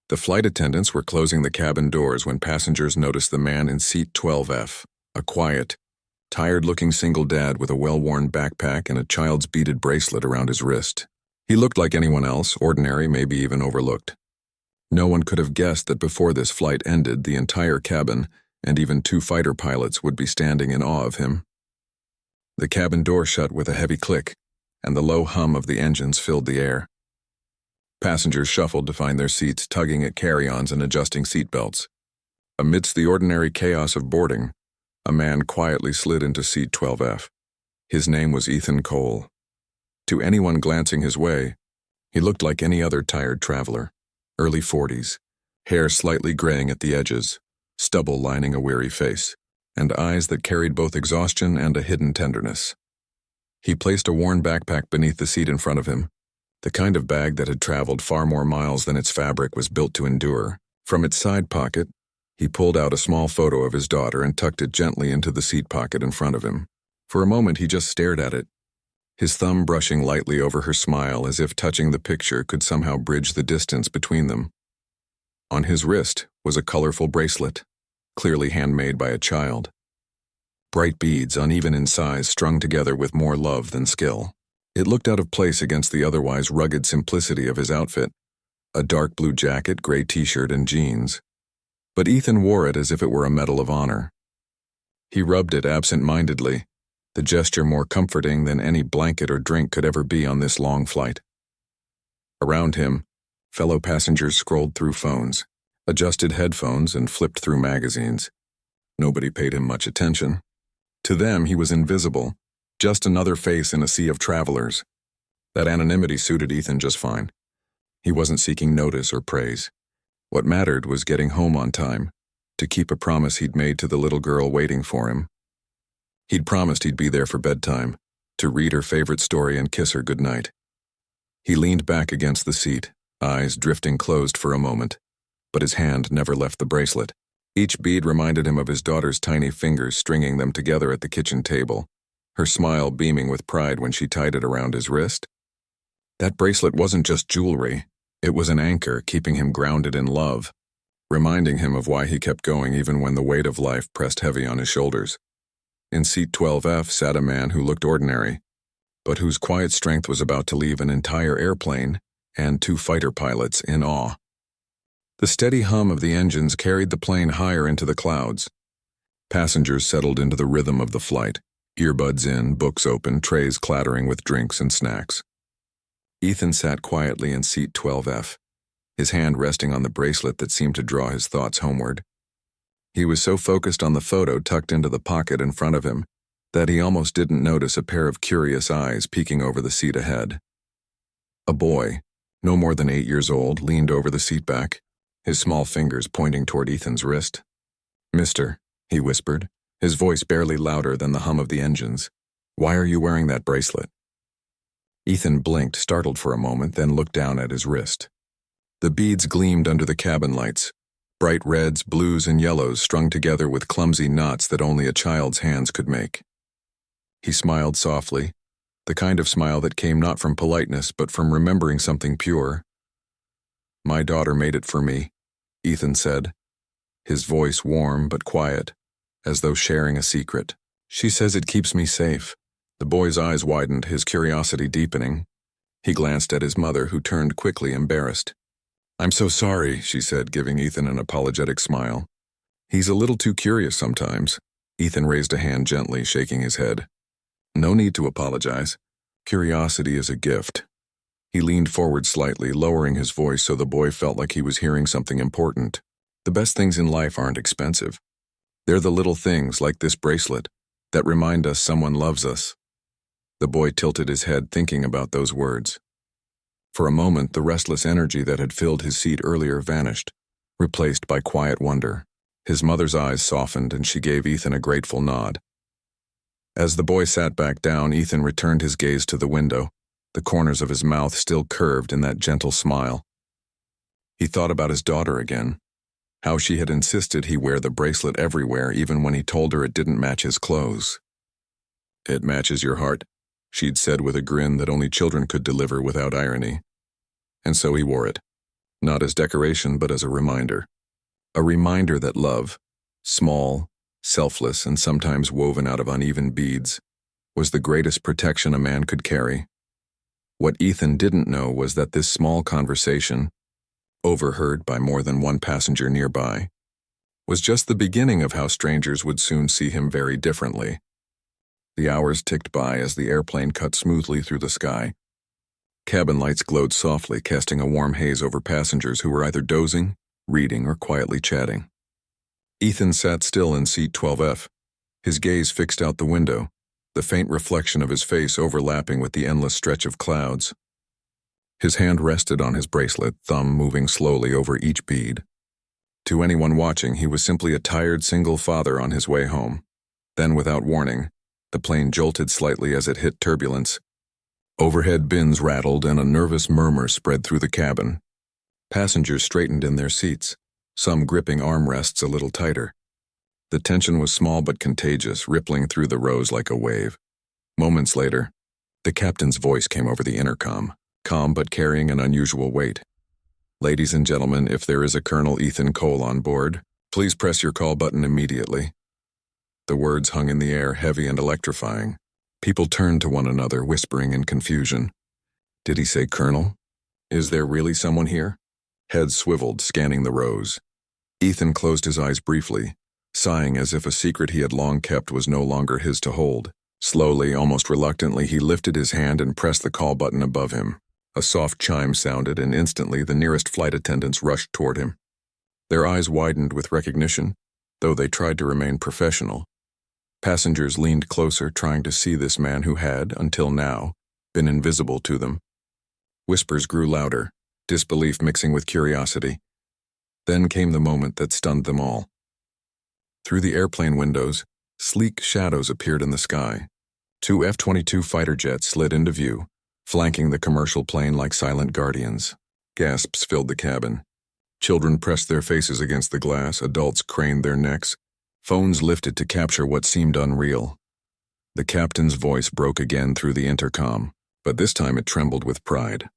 The flight attendants were closing the cabin doors when passengers noticed the man in seat 12F, a quiet, tired-looking single dad with a well-worn backpack and a child's beaded bracelet around his wrist. He looked like anyone else, ordinary, maybe even overlooked. No one could have guessed that before this flight ended, the entire cabin, and even 2 fighter pilots, would be standing in awe of him. The cabin door shut with a heavy click, and the low hum of the engines filled the air. Passengers shuffled to find their seats, tugging at carry-ons and adjusting seatbelts. Amidst the ordinary chaos of boarding, a man quietly slid into seat 12F. His name was Ethan Cole. To anyone glancing his way, he looked like any other tired traveler. Early 40s, hair slightly graying at the edges, stubble lining a weary face, and eyes that carried both exhaustion and a hidden tenderness. He placed a worn backpack beneath the seat in front of him, the kind of bag that had traveled far more miles than its fabric was built to endure. From its side pocket, he pulled out a small photo of his daughter and tucked it gently into the seat pocket in front of him. For a moment, he just stared at it, his thumb brushing lightly over her smile as if touching the picture could somehow bridge the distance between them. On his wrist was a colorful bracelet, clearly handmade by a child. Bright beads, uneven in size, strung together with more love than skill. It looked out of place against the otherwise rugged simplicity of his outfit, a dark blue jacket, gray t-shirt, and jeans. But Ethan wore it as if it were a medal of honor. He rubbed it absent-mindedly, the gesture more comforting than any blanket or drink could ever be on this long flight. Around him, fellow passengers scrolled through phones, adjusted headphones, and flipped through magazines. Nobody paid him much attention. To them, he was invisible, just another face in a sea of travelers. That anonymity suited Ethan just fine. He wasn't seeking notice or praise. What mattered was getting home on time, to keep a promise he'd made to the little girl waiting for him. He'd promised he'd be there for bedtime, to read her favorite story and kiss her goodnight. He leaned back against the seat, eyes drifting closed for a moment, but his hand never left the bracelet. Each bead reminded him of his daughter's tiny fingers stringing them together at the kitchen table, her smile beaming with pride when she tied it around his wrist. That bracelet wasn't just jewelry, it was an anchor keeping him grounded in love, reminding him of why he kept going even when the weight of life pressed heavy on his shoulders. In seat 12F sat a man who looked ordinary, but whose quiet strength was about to leave an entire airplane and 2 fighter pilots in awe. The steady hum of the engines carried the plane higher into the clouds. Passengers settled into the rhythm of the flight, earbuds in, books open, trays clattering with drinks and snacks. Ethan sat quietly in seat 12F, his hand resting on the bracelet that seemed to draw his thoughts homeward. He was so focused on the photo tucked into the pocket in front of him that he almost didn't notice a pair of curious eyes peeking over the seat ahead. A boy, no more than 8 years old, leaned over the seat back, his small fingers pointing toward Ethan's wrist. "Mister," he whispered, his voice barely louder than the hum of the engines, "why are you wearing that bracelet?" Ethan blinked, startled for a moment, then looked down at his wrist. The beads gleamed under the cabin lights, bright reds, blues, and yellows strung together with clumsy knots that only a child's hands could make. He smiled softly, the kind of smile that came not from politeness but from remembering something pure. "My daughter made it for me," Ethan said, his voice warm but quiet, as though sharing a secret. "She says it keeps me safe." The boy's eyes widened, his curiosity deepening. He glanced at his mother, who turned quickly, embarrassed. "I'm so sorry," she said, giving Ethan an apologetic smile. "He's a little too curious sometimes." Ethan raised a hand gently, shaking his head. "No need to apologize. Curiosity is a gift." He leaned forward slightly, lowering his voice so the boy felt like he was hearing something important. "The best things in life aren't expensive. They're the little things, like this bracelet, that remind us someone loves us." The boy tilted his head, thinking about those words. For a moment, the restless energy that had filled his seat earlier vanished, replaced by quiet wonder. His mother's eyes softened, and she gave Ethan a grateful nod. As the boy sat back down, Ethan returned his gaze to the window, the corners of his mouth still curved in that gentle smile. He thought about his daughter again, how she had insisted he wear the bracelet everywhere even when he told her it didn't match his clothes. "It matches your heart," she'd said with a grin that only children could deliver without irony. And so he wore it. not as decoration but as a reminder. A reminder that love, small, selfless, and sometimes woven out of uneven beads, was the greatest protection a man could carry. What Ethan didn't know was that this small conversation, overheard by more than one passenger nearby, was just the beginning of how strangers would soon see him very differently. The hours ticked by as the airplane cut smoothly through the sky. Cabin lights glowed softly, casting a warm haze over passengers who were either dozing, reading, or quietly chatting. Ethan sat still in seat 12F, his gaze fixed out the window, the faint reflection of his face overlapping with the endless stretch of clouds. His hand rested on his bracelet, thumb moving slowly over each bead. To anyone watching, he was simply a tired single father on his way home. Then, without warning, the plane jolted slightly as it hit turbulence. Overhead bins rattled and a nervous murmur spread through the cabin. Passengers straightened in their seats, some gripping armrests a little tighter. The tension was small but contagious, rippling through the rows like a wave. Moments later, the captain's voice came over the intercom, calm but carrying an unusual weight. "Ladies and gentlemen, if there is a Colonel Ethan Cole on board, please press your call button immediately." The words hung in the air, heavy and electrifying. People turned to one another, whispering in confusion. Did he say Colonel? Is there really someone here? Heads swiveled, scanning the rows. Ethan closed his eyes briefly, sighing as if a secret he had long kept was no longer his to hold. Slowly, almost reluctantly, he lifted his hand and pressed the call button above him. A soft chime sounded, and instantly the nearest flight attendants rushed toward him. Their eyes widened with recognition, though they tried to remain professional. Passengers leaned closer, trying to see this man who had, until now, been invisible to them. Whispers grew louder, disbelief mixing with curiosity. Then came the moment that stunned them all. Through the airplane windows, sleek shadows appeared in the sky. 2 F-22 fighter jets slid into view, flanking the commercial plane like silent guardians. Gasps filled the cabin. Children pressed their faces against the glass, adults craned their necks, phones lifted to capture what seemed unreal. The captain's voice broke again through the intercom, but this time it trembled with pride.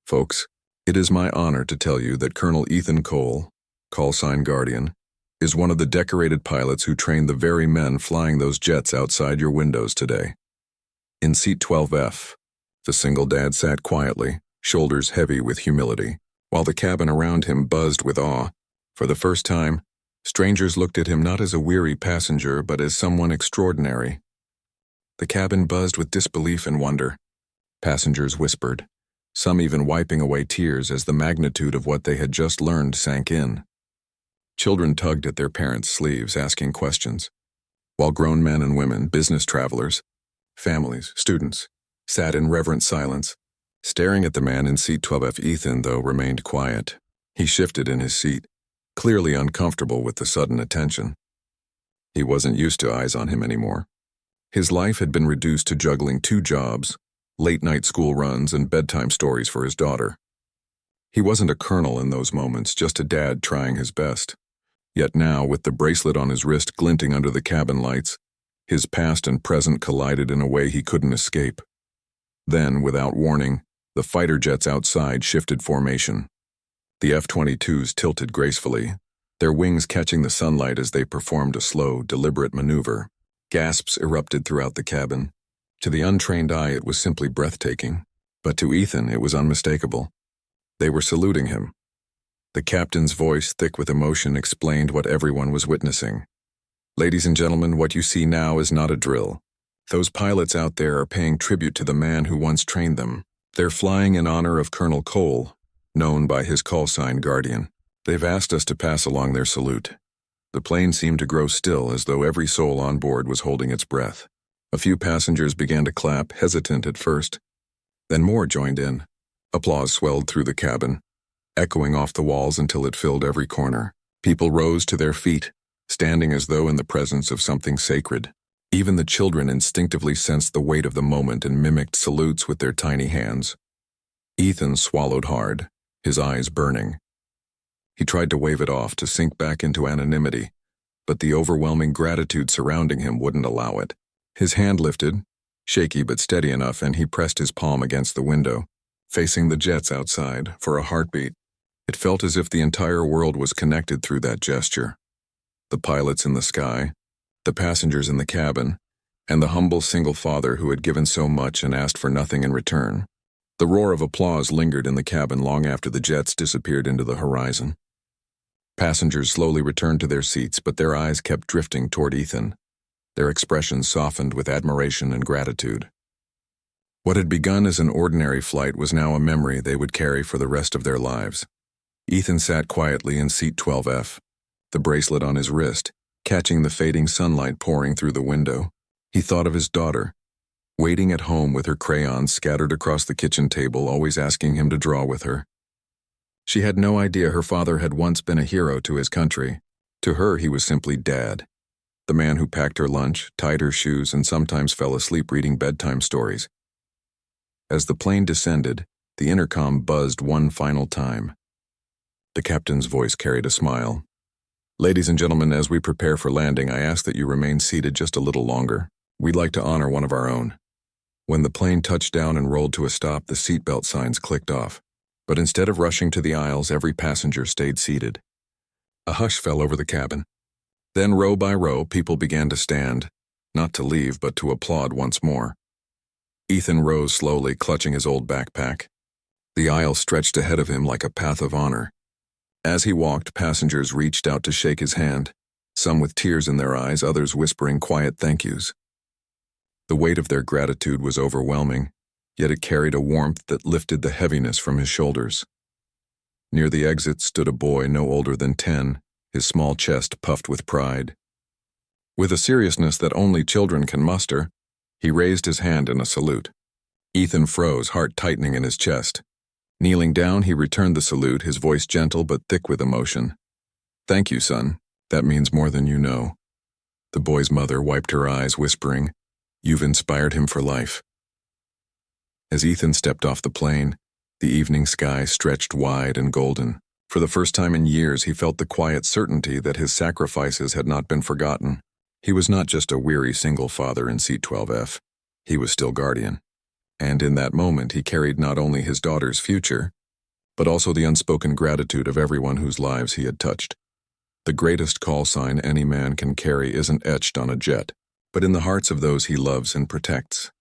"Folks, it is my honor to tell you that Colonel Ethan Cole, call sign Guardian, is one of the decorated pilots who trained the very men flying those jets outside your windows today." In seat 12F, the single dad sat quietly, shoulders heavy with humility, while the cabin around him buzzed with awe. For the first time, strangers looked at him not as a weary passenger, but as someone extraordinary. The cabin buzzed with disbelief and wonder. Passengers whispered, some even wiping away tears as the magnitude of what they had just learned sank in. Children tugged at their parents' sleeves, asking questions, while grown men and women, business travelers, families, students, sat in reverent silence, staring at the man in seat 12F. Ethan, though, remained quiet. He shifted in his seat, clearly uncomfortable with the sudden attention. He wasn't used to eyes on him anymore. His life had been reduced to juggling 2 jobs, late-night school runs, and bedtime stories for his daughter. He wasn't a colonel in those moments, just a dad trying his best. Yet now, with the bracelet on his wrist glinting under the cabin lights, his past and present collided in a way he couldn't escape. Then, without warning, the fighter jets outside shifted formation. The F-22s tilted gracefully, their wings catching the sunlight as they performed a slow, deliberate maneuver. Gasps erupted throughout the cabin. To the untrained eye, it was simply breathtaking, but to Ethan, it was unmistakable. They were saluting him. The captain's voice, thick with emotion, explained what everyone was witnessing. "Ladies and gentlemen, what you see now is not a drill. Those pilots out there are paying tribute to the man who once trained them. They're flying in honor of Colonel Cole, known by his call sign Guardian. They've asked us to pass along their salute." The plane seemed to grow still, as though every soul on board was holding its breath. A few passengers began to clap, hesitant at first. Then more joined in. Applause swelled through the cabin, echoing off the walls until it filled every corner. People rose to their feet, standing as though in the presence of something sacred. Even the children instinctively sensed the weight of the moment and mimicked salutes with their tiny hands. Ethan swallowed hard, his eyes burning. He tried to wave it off, to sink back into anonymity, but the overwhelming gratitude surrounding him wouldn't allow it. His hand lifted, shaky but steady enough, and he pressed his palm against the window, facing the jets outside, for a heartbeat. It felt as if the entire world was connected through that gesture. The pilots in the sky, the passengers in the cabin, and the humble single father who had given so much and asked for nothing in return. The roar of applause lingered in the cabin long after the jets disappeared into the horizon. Passengers slowly returned to their seats, but their eyes kept drifting toward Ethan. Their expressions softened with admiration and gratitude. What had begun as an ordinary flight was now a memory they would carry for the rest of their lives. Ethan sat quietly in seat 12F, the bracelet on his wrist, catching the fading sunlight pouring through the window. He thought of his daughter, waiting at home with her crayons scattered across the kitchen table, always asking him to draw with her. She had no idea her father had once been a hero to his country. To her, he was simply Dad, the man who packed her lunch, tied her shoes, and sometimes fell asleep reading bedtime stories. As the plane descended, the intercom buzzed one final time. The captain's voice carried a smile. "Ladies and gentlemen, as we prepare for landing, I ask that you remain seated just a little longer. We'd like to honor one of our own." When the plane touched down and rolled to a stop, the seatbelt signs clicked off. But instead of rushing to the aisles, every passenger stayed seated. A hush fell over the cabin. Then, row by row, people began to stand, not to leave, but to applaud once more. Ethan rose slowly, clutching his old backpack. The aisle stretched ahead of him like a path of honor. As he walked, passengers reached out to shake his hand, some with tears in their eyes, others whispering quiet thank yous. The weight of their gratitude was overwhelming, yet it carried a warmth that lifted the heaviness from his shoulders. Near the exit stood a boy no older than 10, his small chest puffed with pride. With a seriousness that only children can muster, he raised his hand in a salute. Ethan froze, heart tightening in his chest. Kneeling down, he returned the salute, his voice gentle but thick with emotion. "Thank you, son. That means more than you know." The boy's mother wiped her eyes, whispering, "You've inspired him for life." As Ethan stepped off the plane, the evening sky stretched wide and golden. For the first time in years, he felt the quiet certainty that his sacrifices had not been forgotten. He was not just a weary single father in seat 12F. He was still guardian. And in that moment, he carried not only his daughter's future, but also the unspoken gratitude of everyone whose lives he had touched. The greatest call sign any man can carry isn't etched on a jet, but in the hearts of those he loves and protects.